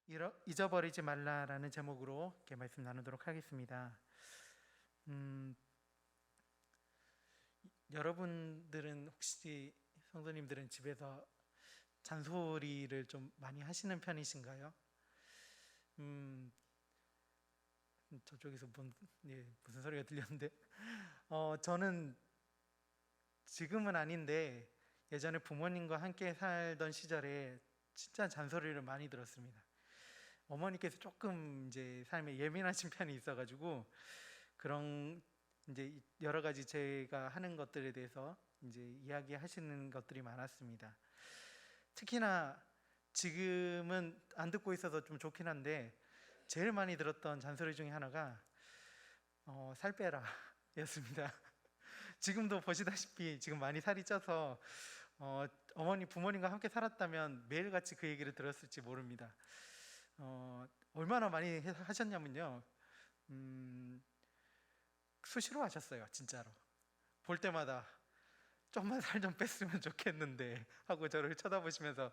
잊어버리지 말라라는 제목으로 이렇게 말씀 나누도록 하겠습니다. 여러분들은 혹시 성도님들은 집에서 잔소리를 좀 많이 하시는 편이신가요? 저쪽에서 무슨 소리가 들렸는데 저는 지금은 아닌데 예전에 부모님과 함께 살던 시절에 진짜 잔소리를 많이 들었습니다. 어머니께서 조금 이제 삶에 예민하신 편이 있어가지고 그런 이제 여러 가지 제가 하는 것들에 대해서 이제 이야기하시는 것들이 많았습니다. 특히나 지금은 안 듣고 있어서 좀 좋긴 한데 제일 많이 들었던 잔소리 중에 하나가 살 빼라 였습니다. 지금도 보시다시피 지금 많이 살이 쪄서 어머니 부모님과 함께 살았다면 매일같이 그 얘기를 들었을지 모릅니다. 얼마나 많이 하셨냐면요, 수시로 하셨어요. 진짜로 볼 때마다 좀만 살 좀 뺐으면 좋겠는데 하고 저를 쳐다보시면서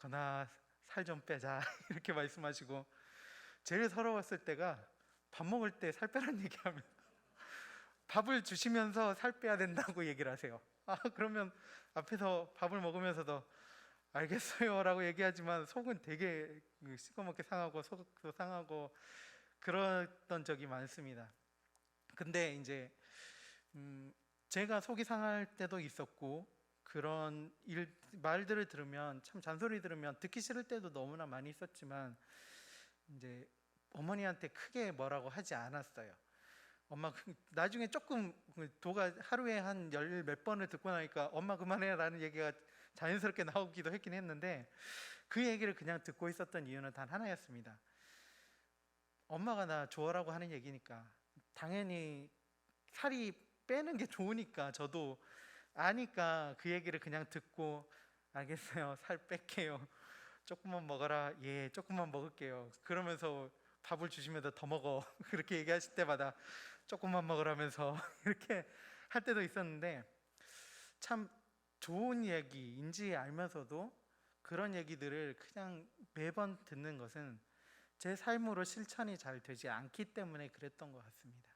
거나 살 좀 빼자 이렇게 말씀하시고, 제일 서러웠을 때가 밥 먹을 때 살 빼라는 얘기하면 밥을 주시면서 살 빼야 된다고 얘기를 하세요. 그러면 앞에서 밥을 먹으면서도 알겠어요 라고 얘기하지만 속은 되게 시커멓게 상하고 속도 상하고 그랬던 적이 많습니다. 근데 이제 제가 속이 상할 때도 있었고, 그런 말들을 들으면, 참 잔소리 들으면 듣기 싫을 때도 너무나 많이 있었지만 이제 어머니한테 크게 뭐라고 하지 않았어요. 엄마 나중에 조금 도가 하루에 한 열 몇 번을 듣고 나니까 엄마 그만해 라는 얘기가 자연스럽게 나오기도 했긴 했는데, 그 얘기를 그냥 듣고 있었던 이유는 단 하나였습니다. 엄마가 나 좋아라고 하는 얘기니까 당연히 살이 빼는 게 좋으니까 저도 아니까 그 얘기를 그냥 듣고 알겠어요, 살 뺄게요, 조금만 먹어라, 예 조금만 먹을게요 그러면서 밥을 주시면 더 먹어 그렇게 얘기하실 때마다 조금만 먹으라면서 이렇게 할 때도 있었는데, 참 좋은 얘기인지 알면서도 그런 얘기들을 그냥 매번 듣는 것은 제 삶으로 실천이 잘 되지 않기 때문에 그랬던 것 같습니다.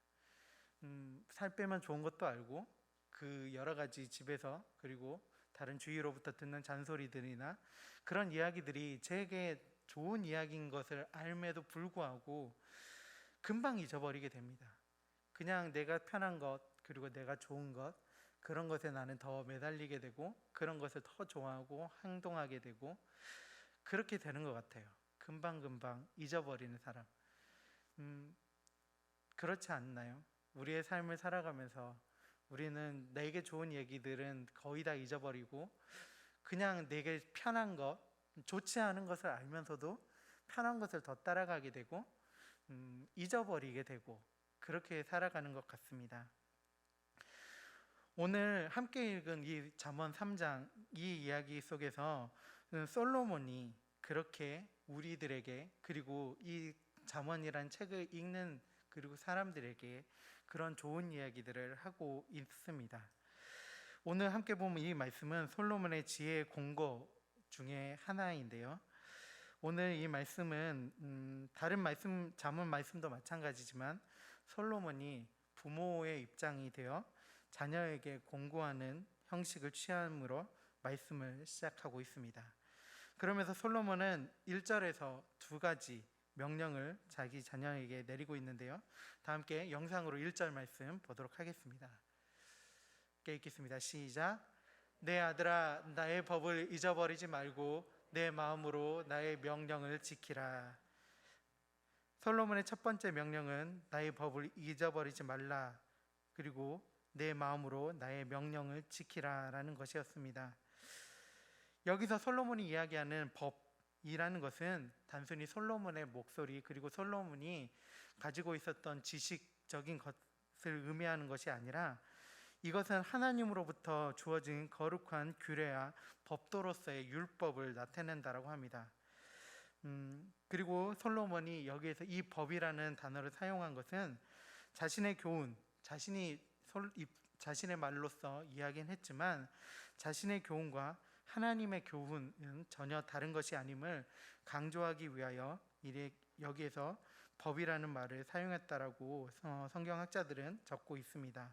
살 빼면 좋은 것도 알고 그 여러 가지 집에서 그리고 다른 주위로부터 듣는 잔소리들이나 그런 이야기들이 제게 좋은 이야기인 것을 알매도 불구하고 금방 잊어버리게 됩니다. 그냥 내가 편한 것 그리고 내가 좋은 것, 그런 것에 나는 더 매달리게 되고 그런 것을 더 좋아하고 행동하게 되고 그렇게 되는 것 같아요. 금방금방 잊어버리는 사람. 그렇지 않나요? 우리의 삶을 살아가면서 우리는 내게 좋은 얘기들은 거의 다 잊어버리고 그냥 내게 편한 것, 좋지 않은 것을 알면서도 편한 것을 더 따라가게 되고 잊어버리게 되고 그렇게 살아가는 것 같습니다. 오늘 함께 읽은 이 잠언 3장 이 이야기 속에서 솔로몬이 그렇게 우리들에게 그리고 이 잠언이란 책을 읽는 그리고 사람들에게 그런 좋은 이야기들을 하고 있습니다. 오늘 함께 보면 이 말씀은 솔로몬의 지혜의 공고 중에 하나인데요, 오늘 이 말씀은 다른 말씀, 잠언 말씀도 마찬가지지만 솔로몬이 부모의 입장이 되어 자녀에게 공고하는 형식을 취함으로 말씀을 시작하고 있습니다. 그러면서 솔로몬은 1절에서 두 가지 명령을 자기 자녀에게 내리고 있는데요, 다 함께 영상으로 1절 말씀 보도록 하겠습니다. 함께 읽겠습니다. 시작. 내 아들아, 나의 법을 잊어버리지 말고 내 마음으로 나의 명령을 지키라. 솔로몬의 첫 번째 명령은 나의 법을 잊어버리지 말라, 그리고 내 마음으로 나의 명령을 지키라 라는 것이었습니다. 여기서 솔로몬이 이야기하는 법이라는 것은 단순히 솔로몬의 목소리 그리고 솔로몬이 가지고 있었던 지식적인 것을 의미하는 것이 아니라 이것은 하나님으로부터 주어진 거룩한 규례와 법도로서의 율법을 나타낸다라고 합니다. 그리고 솔로몬이 여기에서 이 법이라는 단어를 사용한 것은 자신의 교훈, 자신의 말로서 이야기는 했지만 자신의 교훈과 하나님의 교훈은 전혀 다른 것이 아님을 강조하기 위하여 여기에서 법이라는 말을 사용했다라고 성경학자들은 적고 있습니다.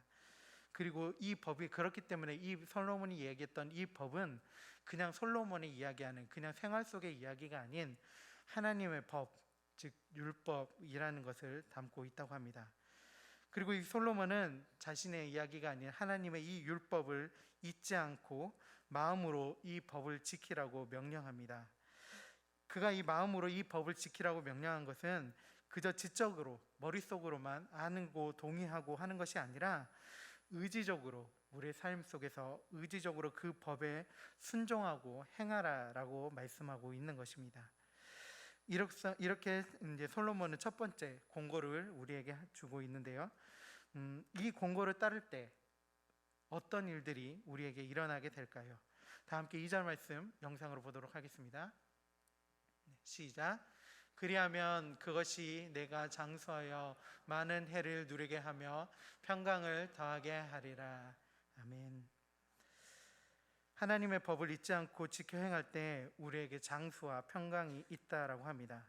그리고 이 법이 그렇기 때문에 이 솔로몬이 얘기했던 이 법은 그냥 솔로몬이 이야기하는 그냥 생활 속의 이야기가 아닌 하나님의 법, 즉 율법이라는 것을 담고 있다고 합니다. 그리고 이 솔로몬은 자신의 이야기가 아닌 하나님의 이 율법을 잊지 않고 마음으로 이 법을 지키라고 명령합니다. 그가 이 마음으로 이 법을 지키라고 명령한 것은 그저 지적으로 머릿속으로만 아는고 동의하고 하는 것이 아니라 의지적으로 우리의 삶 속에서 의지적으로 그 법에 순종하고 행하라라고 말씀하고 있는 것입니다. 이렇게 이제 솔로몬은 첫 번째 공고를 우리에게 주고 있는데요. 이 공고를 따를 때 어떤 일들이 우리에게 일어나게 될까요? 다 함께 2절 말씀 영상으로 보도록 하겠습니다. 시작. 그리하면 그것이 내가 장수하여 많은 해를 누리게 하며 평강을 더하게 하리라. 아멘. 하나님의 법을 잊지 않고 지켜 행할 때 우리에게 장수와 평강이 있다라고 합니다.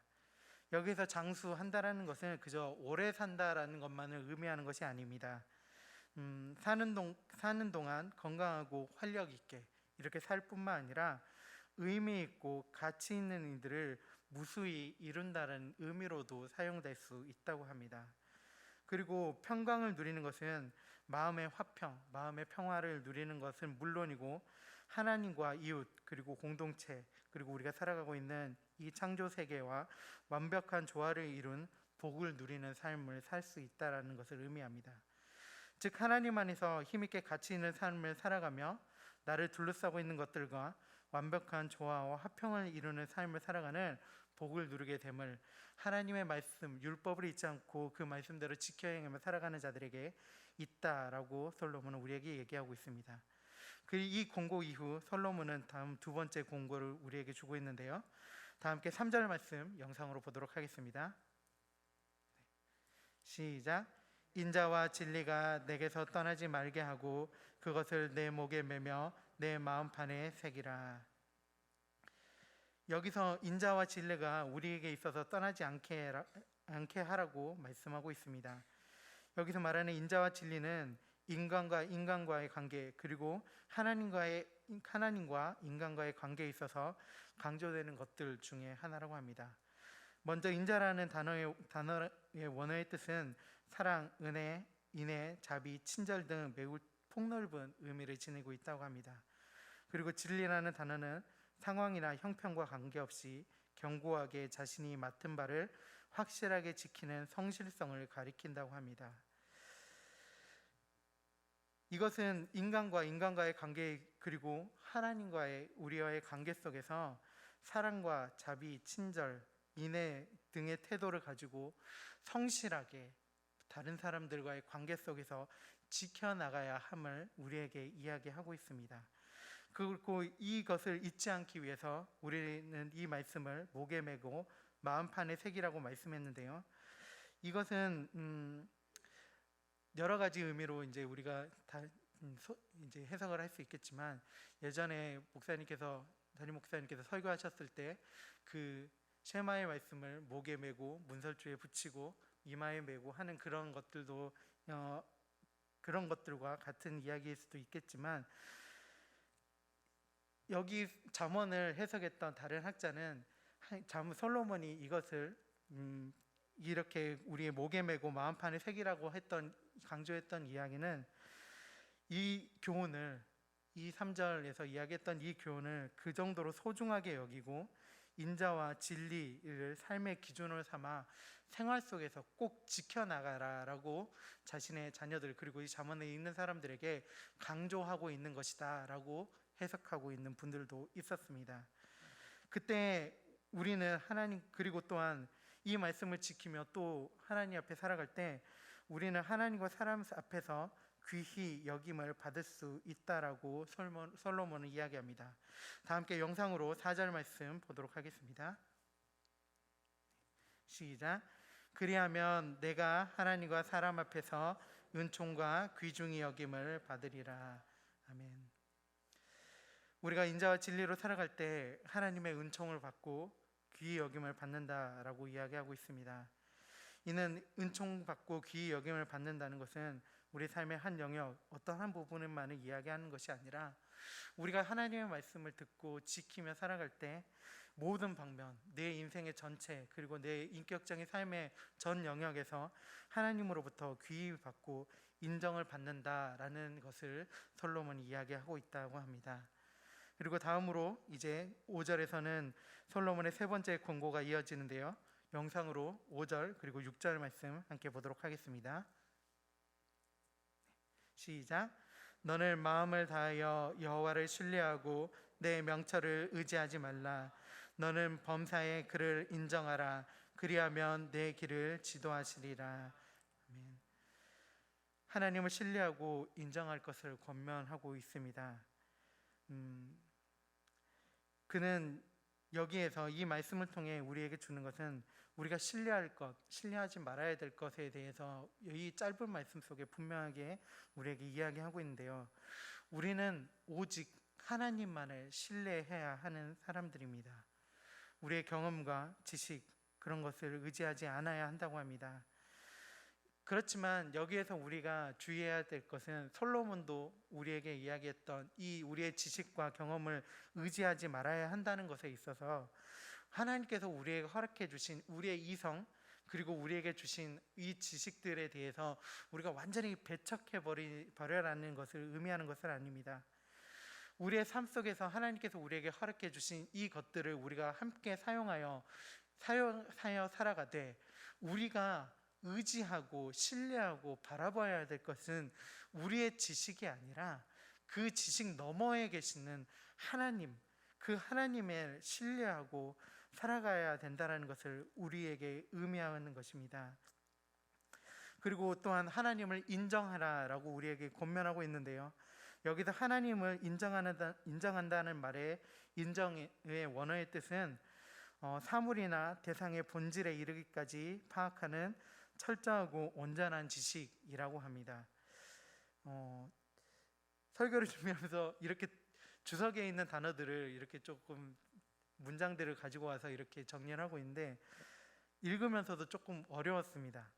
여기서 장수한다라는 것은 그저 오래 산다라는 것만을 의미하는 것이 아닙니다. 사는 동안 건강하고 활력 있게 이렇게 살 뿐만 아니라 의미 있고 가치 있는 일들을 무수히 이룬다는 의미로도 사용될 수 있다고 합니다. 그리고 평강을 누리는 것은 마음의 화평, 마음의 평화를 누리는 것은 물론이고 하나님과 이웃 그리고 공동체 그리고 우리가 살아가고 있는 이 창조 세계와 완벽한 조화를 이룬 복을 누리는 삶을 살 수 있다는 것을 의미합니다. 즉 하나님 안에서 힘있게 가치 있는 삶을 살아가며 나를 둘러싸고 있는 것들과 완벽한 조화와 화평을 이루는 삶을 살아가는 복을 누리게 됨을 하나님의 말씀, 율법을 잊지 않고 그 말씀대로 지켜 행하며 살아가는 자들에게 있다라고 솔로몬은 우리에게 얘기하고 있습니다. 이 공고 이후 솔로몬은 다음 두 번째 공고를 우리에게 주고 있는데요. 다 함께 3절 말씀 영상으로 보도록 하겠습니다. 시작. 인자와 진리가 내게서 떠나지 말게 하고 그것을 내 목에 매며 내 마음판에 새기라. 여기서 인자와 진리가 우리에게 있어서 떠나지 않게 하라고 말씀하고 있습니다. 여기서 말하는 인자와 진리는 인간과 인간과의 관계 그리고 하나님과 인간과의 관계에 있어서 강조되는 것들 중에 하나라고 합니다. 먼저 인자라는 단어의 원어의 뜻은 사랑, 은혜, 인애, 자비, 친절 등 매우 폭넓은 의미를 지니고 있다고 합니다. 그리고 진리라는 단어는 상황이나 형편과 관계없이 견고하게 자신이 맡은 바를 확실하게 지키는 성실성을 가리킨다고 합니다. 이것은 인간과 인간과의 관계 그리고 하나님과의 우리와의 관계 속에서 사랑과 자비, 친절, 인애 등의 태도를 가지고 성실하게 다른 사람들과의 관계 속에서 지켜나가야 함을 우리에게 이야기하고 있습니다. 그리고 이것을 잊지 않기 위해서 우리는 이 말씀을 목에 메고 마음판에 새기라고 말씀했는데요. 이것은 여러 가지 의미로 이제 우리가 다 이제 해석을 할 수 있겠지만 예전에 담임 목사님께서 설교하셨을 때 그 쉐마의 말씀을 목에 메고 문설주에 붙이고 이마에 메고 하는 그런 것들도 그런 것들과 같은 이야기일 수도 있겠지만 여기 잠언을 해석했던 다른 학자는 솔로몬이 이것을 이렇게 우리의 목에 메고 마음판에 새기라고 강조했던 이야기는 이 교훈을 이 3절에서 이야기했던 이 교훈을 그 정도로 소중하게 여기고 인자와 진리를 삶의 기준으로 삼아 생활 속에서 꼭 지켜나가라라고 자신의 자녀들 그리고 이 잠언에 있는 사람들에게 강조하고 있는 것이다 라고 해석하고 있는 분들도 있었습니다. 그때 우리는 하나님 그리고 또한 이 말씀을 지키며 또 하나님 앞에 살아갈 때 우리는 하나님과 사람 앞에서 귀히 여김을 받을 수 있다라고 솔로몬은 이야기합니다. 다 함께 영상으로 4절 말씀 보도록 하겠습니다. 시작. 그리하면 내가 하나님과 사람 앞에서 은총과 귀중히 여김을 받으리라. 아멘. 우리가 인자와 진리로 살아갈 때 하나님의 은총을 받고 귀히 여김을 받는다라고 이야기하고 있습니다. 이는 은총 받고 귀히 여김을 받는다는 것은 우리 삶의 한 영역, 어떤 한 부분만을 이야기하는 것이 아니라 우리가 하나님의 말씀을 듣고 지키며 살아갈 때 모든 방면, 내 인생의 전체, 그리고 내 인격적인 삶의 전 영역에서 하나님으로부터 귀히 받고 인정을 받는다라는 것을 솔로몬이 이야기하고 있다고 합니다. 그리고 다음으로 이제 5절에서는 솔로몬의 세 번째 권고가 이어지는데요. 영상으로 5절 그리고 6절 말씀 함께 보도록 하겠습니다. 시작. 너는 마음을 다하여 여호와를 신뢰하고 내 명철을 의지하지 말라. 너는 범사에 그를 인정하라. 그리하면 내 길을 지도하시리라. 아멘. 하나님을 신뢰하고 인정할 것을 권면하고 있습니다. 그는 여기에서 이 말씀을 통해 우리에게 주는 것은 우리가 신뢰할 것, 신뢰하지 말아야 될 것에 대해서 이 짧은 말씀 속에 분명하게 우리에게 이야기하고 있는데요. 우리는 오직 하나님만을 신뢰해야 하는 사람들입니다. 우리의 경험과 지식, 그런 것을 의지하지 않아야 한다고 합니다. 그렇지만 여기에서 우리가 주의해야 될 것은 솔로몬도 우리에게 이야기했던 이 우리의 지식과 경험을 의지하지 말아야 한다는 것에 있어서 하나님께서 우리에게 허락해 주신 우리의 이성, 그리고 우리에게 주신 이 지식들에 대해서 우리가 완전히 배척해 버려라는 것을 의미하는 것은 아닙니다. 우리의 삶 속에서 하나님께서 우리에게 허락해 주신 이 것들을 우리가 함께 사용하여 살아가되, 우리가 의지하고 신뢰하고 바라봐야 될 것은 우리의 지식이 아니라 그 지식 너머에 계시는 하나님, 그 하나님을 신뢰하고 살아가야 된다는 것을 우리에게 의미하는 것입니다. 그리고 또한 하나님을 인정하라라고 우리에게 권면하고 있는데요. 여기서 하나님을 인정한다는 말의 인정의 원어의 뜻은 사물이나 대상의 본질에 이르기까지 파악하는 철저하고 온전한 지식이라고 합니다. 설교를 준비하면서 이렇게 주석에 있는 단어들을 이렇게 조금 문장들을 가지고 와서 이렇게 정리를 하고 있는데 읽으면서도 조금 어려웠습니다.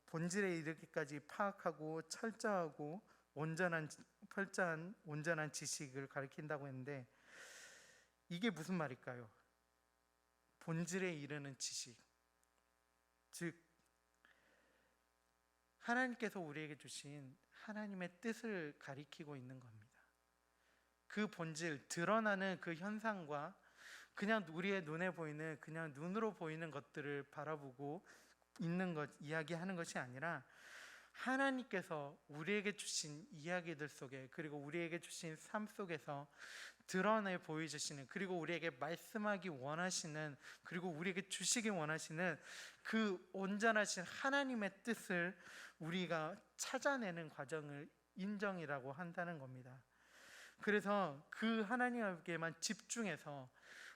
본질에 이르기까지 파악하고 철저하고 온전한 지식을 가리킨다고 했는데 이게 무슨 말일까요? 본질에 이르는 지식, 즉 하나님께서 우리에게 주신 하나님의 뜻을 가리키고 있는 겁니다. 그 본질, 드러나는 그 현상과 그냥 우리의 눈에 보이는, 그냥 눈으로 보이는 것들을 바라보고 있는 것, 이야기하는 것이 아니라 하나님께서 우리에게 주신 이야기들 속에, 그리고 우리에게 주신 삶 속에서 드러내 보여주시는, 그리고 우리에게 말씀하기 원하시는, 그리고 우리에게 주시기 원하시는 그 온전하신 하나님의 뜻을 우리가 찾아내는 과정을 인정이라고 한다는 겁니다. 그래서 그 하나님에게만 집중해서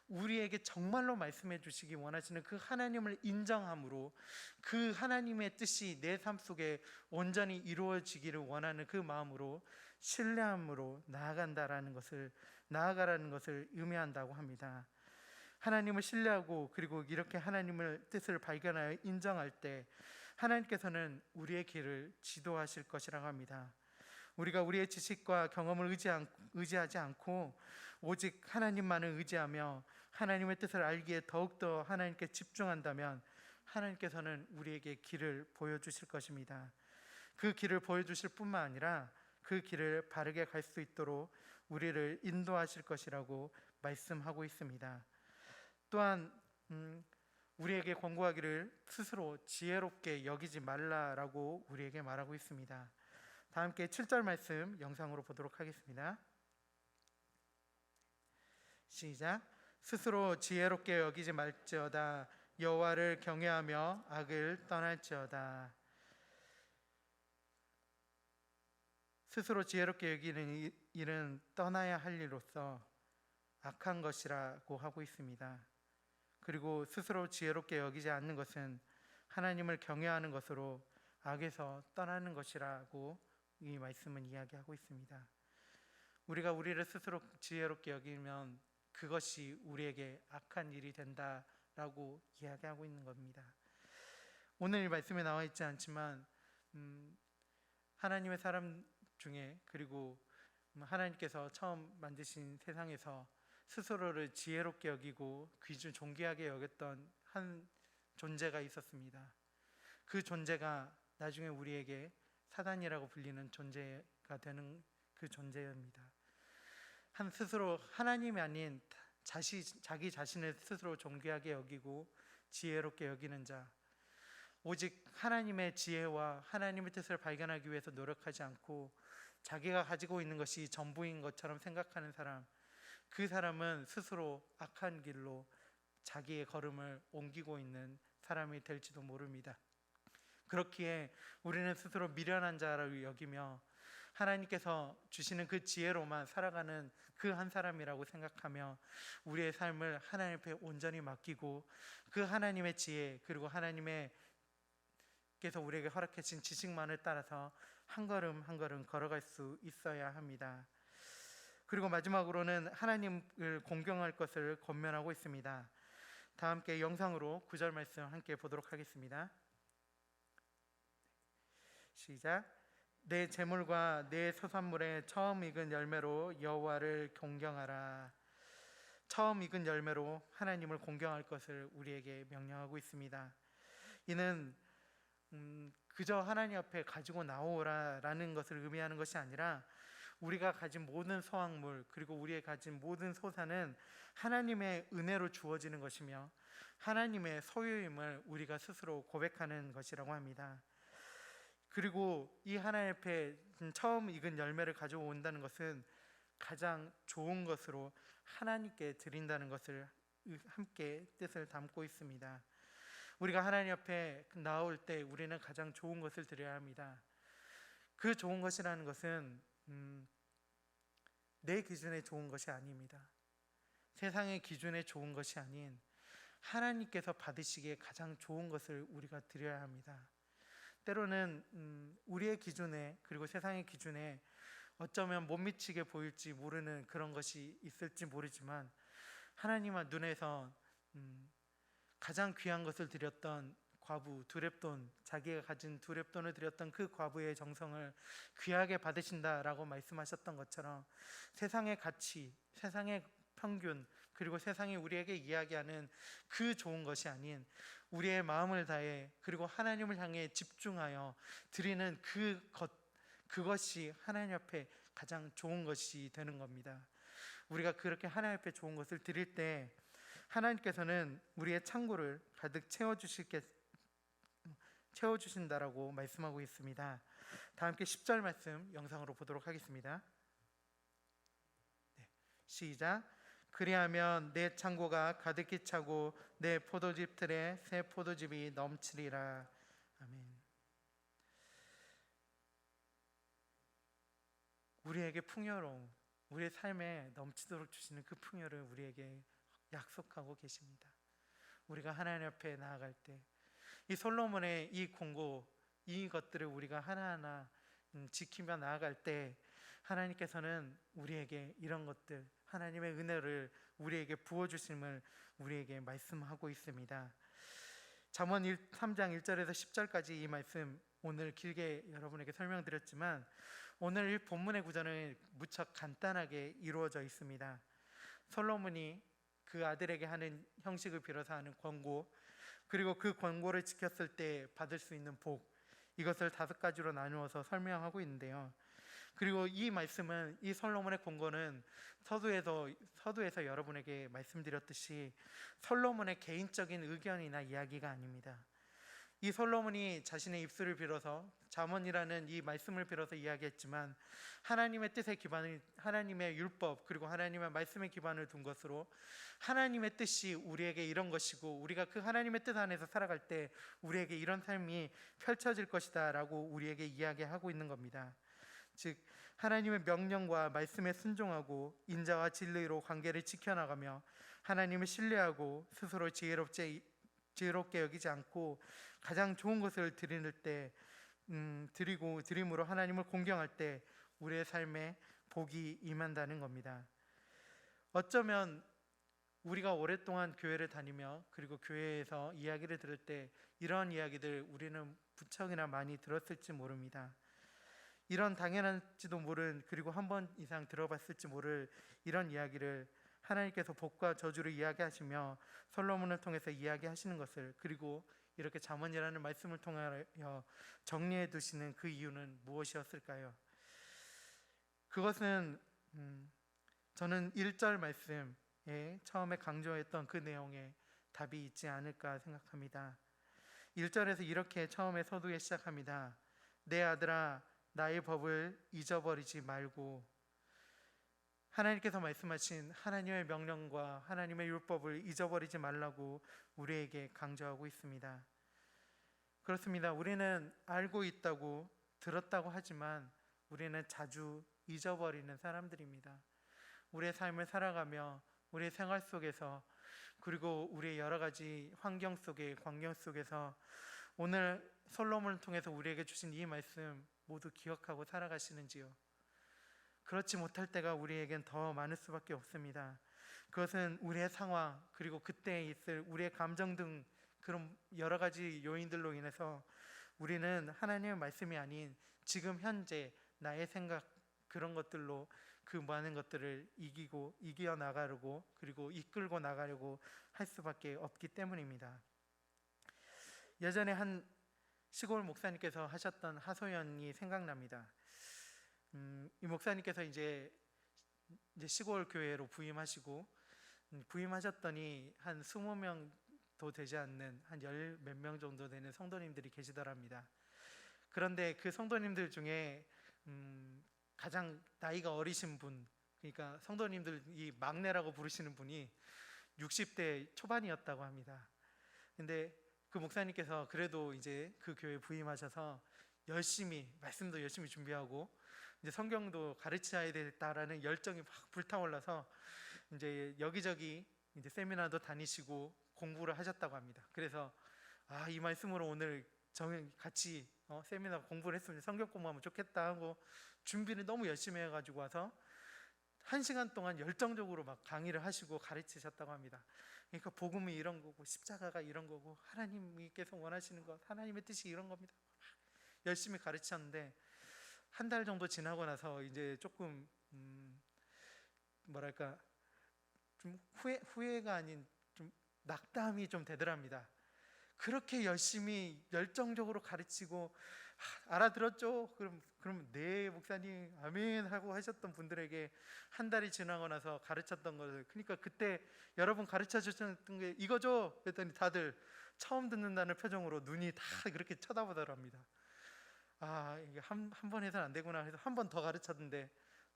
우리에게 정말로 말씀해 주시기 원하시는 그 하나님을 인정함으로 그 하나님의 뜻이 내 삶 속에 온전히 이루어지기를 원하는 그 마음으로 신뢰함으로 나아가라는 것을 의미한다고 합니다. 하나님을 신뢰하고 그리고 이렇게 하나님의 뜻을 발견하여 인정할 때 하나님께서는 우리의 길을 지도하실 것이라고 합니다. 우리가 우리의 지식과 경험을 의지하지 않고 오직 하나님만을 의지하며 하나님의 뜻을 알기에 더욱더 하나님께 집중한다면 하나님께서는 우리에게 길을 보여주실 것입니다. 그 길을 보여주실 뿐만 아니라 그 길을 바르게 갈 수 있도록 우리를 인도하실 것이라고 말씀하고 있습니다. 또한 우리에게 권고하기를 스스로 지혜롭게 여기지 말라라고 우리에게 말하고 있습니다. 다 함께 7절 말씀 영상으로 보도록 하겠습니다. 시작. 스스로 지혜롭게 여기지 말지어다. 여호와를 경외하며 악을 떠날지어다. 스스로 지혜롭게 여기는 일은 떠나야 할 일로서 악한 것이라고 하고 있습니다. 그리고 스스로 지혜롭게 여기지 않는 것은 하나님을 경외하는 것으로 악에서 떠나는 것이라고 이 말씀은 이야기하고 있습니다. 우리가 우리를 스스로 지혜롭게 여기면 그것이 우리에게 악한 일이 된다라고 이야기하고 있는 겁니다. 오늘 이 말씀에 나와 있지 않지만 하나님의 사람 중에, 그리고 하나님께서 처음 만드신 세상에서 스스로를 지혜롭게 여기고 귀중 존귀하게 여겼던 한 존재가 있었습니다. 그 존재가 나중에 우리에게 사단이라고 불리는 존재가 되는 그 존재입니다. 한 스스로 하나님이 아닌 자기 자신을 스스로 존귀하게 여기고 지혜롭게 여기는 자, 오직 하나님의 지혜와 하나님의 뜻을 발견하기 위해서 노력하지 않고 자기가 가지고 있는 것이 전부인 것처럼 생각하는 사람, 그 사람은 스스로 악한 길로 자기의 걸음을 옮기고 있는 사람이 될지도 모릅니다. 그렇기에 우리는 스스로 미련한 자라고 여기며 하나님께서 주시는 그 지혜로만 살아가는 그 한 사람이라고 생각하며 우리의 삶을 하나님 앞에 온전히 맡기고 그 하나님의 지혜, 그리고 하나님께서 우리에게 허락해 주신 지식만을 따라서 한 걸음 한 걸음 걸어갈 수 있어야 합니다. 그리고 마지막으로는 하나님을 공경할 것을 권면하고 있습니다. 다 함께 영상으로 9절 말씀 함께 보도록 하겠습니다. 시작. 내 재물과 내 소산물의 처음 익은 열매로 여호와를 공경하라. 처음 익은 열매로 하나님을 공경할 것을 우리에게 명령하고 있습니다. 이는 그저 하나님 앞에 가지고 나오라라는 것을 의미하는 것이 아니라 우리가 가진 모든 소확물, 그리고 우리의 가진 모든 소산은 하나님의 은혜로 주어지는 것이며 하나님의 소유임을 우리가 스스로 고백하는 것이라고 합니다. 그리고 이 하나님 앞에 처음 익은 열매를 가져온다는 것은 가장 좋은 것으로 하나님께 드린다는 것을 함께 뜻을 담고 있습니다. 우리가 하나님 앞에 나올 때 우리는 가장 좋은 것을 드려야 합니다. 그 좋은 것이라는 것은 내 기준에 좋은 것이 아닙니다. 세상의 기준에 좋은 것이 아닌 하나님께서 받으시기에 가장 좋은 것을 우리가 드려야 합니다. 때로는 우리의 기준에, 그리고 세상의 기준에 어쩌면 못 미치게 보일지 모르는 그런 것이 있을지 모르지만 하나님의 눈에서 가장 귀한 것을 드렸던 과부 두렙돈, 자기가 가진 두렙돈을 드렸던 그 과부의 정성을 귀하게 받으신다라고 말씀하셨던 것처럼 세상의 가치, 세상의 평균, 그리고 세상이 우리에게 이야기하는 그 좋은 것이 아닌 우리의 마음을 다해, 그리고 하나님을 향해 집중하여 드리는 그것이 하나님 앞에 가장 좋은 것이 되는 겁니다. 우리가 그렇게 하나님 앞에 좋은 것을 드릴 때 하나님께서는 우리의 창고를 가득 채워주신다라고 말씀하고 있습니다. 다 함께 10절 말씀 영상으로 보도록 하겠습니다. 네, 시작. 그리하면 내 창고가 가득히 차고 내 포도즙 틀에 새 포도즙이 넘치리라. 아멘. 우리에게 풍요로움, 우리의 삶에 넘치도록 주시는 그 풍요를 우리에게 약속하고 계십니다. 우리가 하나님 앞에 나아갈 때 이 솔로몬의 이 공고, 이 것들을 우리가 하나하나 지키며 나아갈 때 하나님께서는 우리에게 이런 것들, 하나님의 은혜를 우리에게 부어주심을 우리에게 말씀하고 있습니다. 잠언 3장 1절에서 10절까지 이 말씀 오늘 길게 여러분에게 설명드렸지만 오늘 이 본문의 구절은 무척 간단하게 이루어져 있습니다. 솔로몬이 그 아들에게 하는 형식을 빌어서 하는 권고, 그리고 그 권고를 지켰을 때 받을 수 있는 복, 이것을 5가지로 나누어서 설명하고 있는데요. 그리고 이 말씀은, 이 솔로몬의 권고는 서두에서 여러분에게 말씀드렸듯이 솔로몬의 개인적인 의견이나 이야기가 아닙니다. 이 솔로몬이 자신의 입술을 빌어서 잠언이라는 이 말씀을 빌어서 이야기했지만 하나님의 뜻에 기반을, 하나님의 율법, 그리고 하나님의 말씀에 기반을 둔 것으로 하나님의 뜻이 우리에게 이런 것이고 우리가 그 하나님의 뜻 안에서 살아갈 때 우리에게 이런 삶이 펼쳐질 것이다 라고 우리에게 이야기하고 있는 겁니다. 즉 하나님의 명령과 말씀에 순종하고 인자와 진리로 관계를 지켜나가며 하나님을 신뢰하고 스스로 지혜롭게 여기지 않고 가장 좋은 것을 드림으로 하나님을 공경할 때 우리의 삶에 복이 임한다는 겁니다. 어쩌면 우리가 오랫동안 교회를 다니며 그리고 교회에서 이야기를 들을 때 이런 이야기들 우리는 무척이나 많이 들었을지 모릅니다. 이런 당연한지도 모른, 그리고 한 번 이상 들어봤을지 모를 이런 이야기를 하나님께서 복과 저주를 이야기하시며 솔로몬을 통해서 이야기하시는 것을, 그리고 이렇게 잠언이라는 말씀을 통하여 정리해 두시는 그 이유는 무엇이었을까요? 그것은 저는 1절 말씀에 처음에 강조했던 그 내용에 답이 있지 않을까 생각합니다. 1절에서 이렇게 처음에 서두에 시작합니다. 내 아들아, 나의 법을 잊어버리지 말고. 하나님께서 말씀하신 하나님의 명령과 하나님의 율법을 잊어버리지 말라고 우리에게 강조하고 있습니다. 그렇습니다. 우리는 알고 있다고, 들었다고 하지만 우리는 자주 잊어버리는 사람들입니다. 우리의 삶을 살아가며 우리의 생활 속에서, 그리고 우리의 여러 가지 환경 속에, 광경 속에서 오늘 솔로몬을 통해서 우리에게 주신 이 말씀 모두 기억하고 살아가시는지요? 그렇지 못할 때가 우리에겐 더 많을 수밖에 없습니다. 그것은 우리의 상황, 그리고 그때 있을 우리의 감정 등 그런 여러 가지 요인들로 인해서 우리는 하나님의 말씀이 아닌 지금 현재 나의 생각, 그런 것들로 그 많은 것들을 이겨 나가려고, 그리고 이끌고 나가려고 할 수밖에 없기 때문입니다. 예전에 한 시골 목사님께서 하셨던 하소연이 생각납니다. 이 목사님께서 이제 시골 교회로 부임하시고, 부임하셨더니 한 20명도 되지 않는 한 10몇 명 정도 되는 성도님들이 계시더랍니다. 그런데 그 성도님들 중에 가장 나이가 어리신 분, 그러니까 성도님들이 막내라고 부르시는 분이 60대 초반이었다고 합니다. 근데 그 목사님께서 그래도 이제 그 교회에 부임하셔서 열심히, 말씀도 열심히 준비하고 이제 성경도 가르쳐야 되겠다라는 열정이 막 불타올라서 이제 여기저기 이제 세미나도 다니시고 공부를 하셨다고 합니다. 그래서 이 말씀으로 오늘 같이 세미나 공부를 했으면 성경 공부하면 좋겠다 하고 준비를 너무 열심히 해가지고 와서 1시간 동안 열정적으로 막 강의를 하시고 가르치셨다고 합니다. 그러니까 복음이 이런 거고, 십자가가 이런 거고, 하나님께서 원하시는 것, 하나님의 뜻이 이런 겁니다. 열심히 가르치셨는데 한 달 정도 지나고 나서 이제 조금 뭐랄까 좀 후회가 아닌 좀 낙담이 좀 되더랍니다. 그렇게 열심히 열정적으로 가르치고 알아들었죠? 그럼 네 목사님 아멘 하고 하셨던 분들에게 한 달이 지나고 나서 가르쳤던 것을, 그러니까 그때 여러분 가르쳐 주셨던 게 이거죠? 그랬더니 다들 처음 듣는다는 표정으로 눈이 다 그렇게 쳐다보더랍니다. 이게 한 번 해서는 안 되구나 해서 한 번 더 가르쳤는데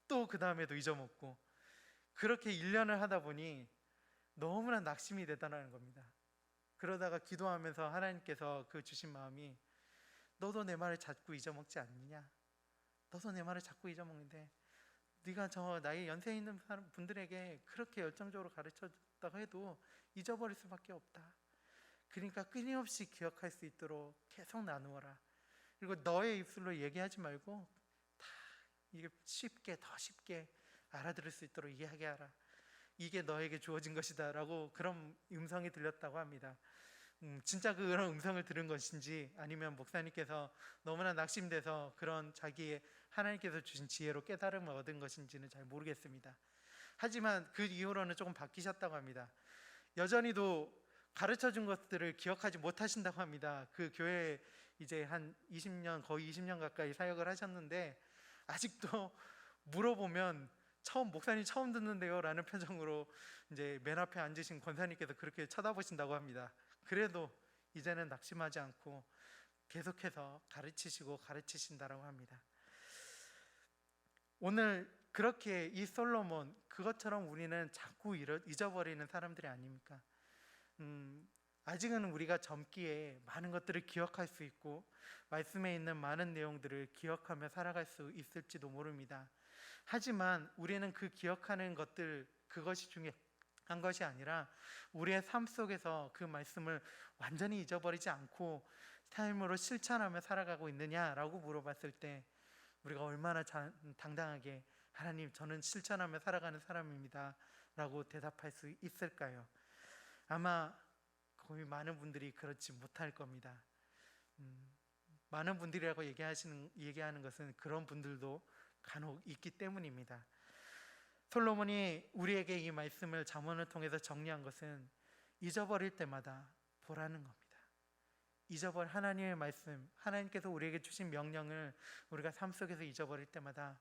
또 그 다음에도 잊어먹고, 그렇게 1년을 하다 보니 너무나 낙심이 되다는 겁니다. 그러다가 기도하면서 하나님께서 그 주신 마음이, 너도 내 말을 자꾸 잊어먹지 않느냐? 너도 내 말을 자꾸 잊어먹는데 네가 저 나이 연세 있는 분들에게 그렇게 열정적으로 가르쳐줬다고 해도 잊어버릴 수밖에 없다. 그러니까 끊임없이 기억할 수 있도록 계속 나누어라. 그리고 너의 입술로 얘기하지 말고 다 이게 더 쉽게 알아들을 수 있도록 이야기하라. 이게 너에게 주어진 것이다 라고 그런 음성이 들렸다고 합니다. 진짜 그런 음성을 들은 것인지 아니면 목사님께서 너무나 낙심돼서 그런 자기의 하나님께서 주신 지혜로 깨달음을 얻은 것인지는 잘 모르겠습니다. 하지만 그 이후로는 조금 바뀌셨다고 합니다. 여전히도 가르쳐준 것들을 기억하지 못하신다고 합니다. 그 교회에 이제 한 20년, 거의 20년 가까이 사역을 하셨는데 아직도 물어보면 목사님 처음 듣는데요 라는 표정으로 이제 맨 앞에 앉으신 권사님께서 그렇게 쳐다보신다고 합니다. 그래도 이제는 낙심하지 않고 계속해서 가르치신다라고 합니다. 오늘 그렇게 이 솔로몬, 그것처럼 우리는 자꾸 잊어버리는 사람들이 아닙니까? 아직은 우리가 젊기에 많은 것들을 기억할 수 있고 말씀에 있는 많은 내용들을 기억하며 살아갈 수 있을지도 모릅니다. 하지만 우리는 그 기억하는 것들, 그것이 중요한 것이 아니라 우리의 삶 속에서 그 말씀을 완전히 잊어버리지 않고 삶으로 실천하며 살아가고 있느냐라고 물어봤을 때 우리가 얼마나 당당하게 하나님, 저는 실천하며 살아가는 사람입니다 라고 대답할 수 있을까요? 아마 거의 많은 분들이 그렇지 못할 겁니다. 많은 분들이라고 얘기하는 것은 그런 분들도 간혹 있기 때문입니다. 솔로몬이 우리에게 이 말씀을 잠언을 통해서 정리한 것은 잊어버릴 때마다 보라는 겁니다. 하나님의 말씀, 하나님께서 우리에게 주신 명령을 우리가 삶 속에서 잊어버릴 때마다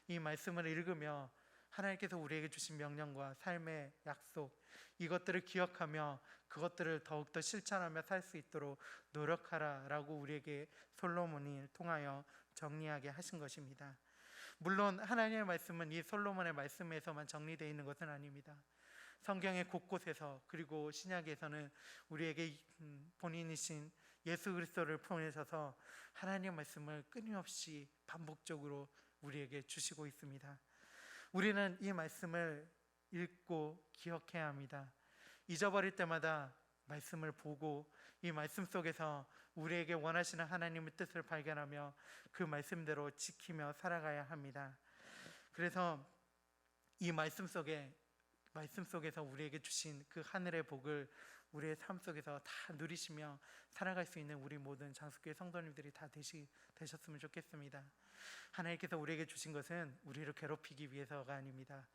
이 말씀을 읽으며 하나님께서 우리에게 주신 명령과 삶의 약속, 이것들을 기억하며 그것들을 더욱더 실천하며 살 수 있도록 노력하라 라고 우리에게 솔로몬이 통하여 정리하게 하신 것입니다. 물론 하나님의 말씀은 이 솔로몬의 말씀에서만 정리되어 있는 것은 아닙니다. 성경의 곳곳에서, 그리고 신약에서는 우리에게 본인이신 예수 그리스도를 통해서 하나님의 말씀을 끊임없이 반복적으로 우리에게 주시고 있습니다. 우리는 이 말씀을 읽고 기억해야 합니다. 잊어버릴 때마다 말씀을 보고 이 말씀 속에서 우리에게 원하시는 하나님의 뜻을 발견하며 그 말씀대로 지키며 살아가야 합니다. 그래서 이 말씀 속에서 우리에게 주신 그 하늘의 복을 우리의 삶 속에서 다 누리시며 살아갈 수 있는 우리 모든 장수교회 성도님들이 다 되셨으면 좋겠습니다. 하나님께서 우리에게 주신 것은 우리를 괴롭히기 위해서가 아닙니다.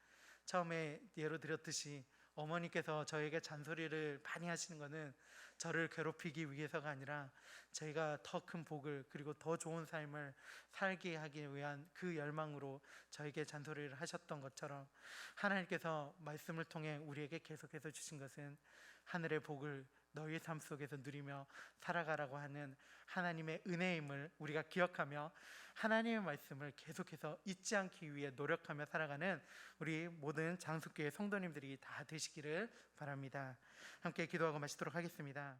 처음에 예로 들었듯이 어머니께서 저에게 잔소리를 많이 하시는 것은 저를 괴롭히기 위해서가 아니라 저희가 더 큰 복을, 그리고 더 좋은 삶을 살게 하기 위한 그 열망으로 저에게 잔소리를 하셨던 것처럼, 하나님께서 말씀을 통해 우리에게 계속해서 주신 것은 하늘의 복을 너희 삶 속에서 누리며 살아가라고 하는 하나님의 은혜임을 우리가 기억하며 하나님의 말씀을 계속해서 잊지 않기 위해 노력하며 살아가는 우리 모든 장수교회 성도님들이 다 되시기를 바랍니다. 함께 기도하고 마치도록 하겠습니다.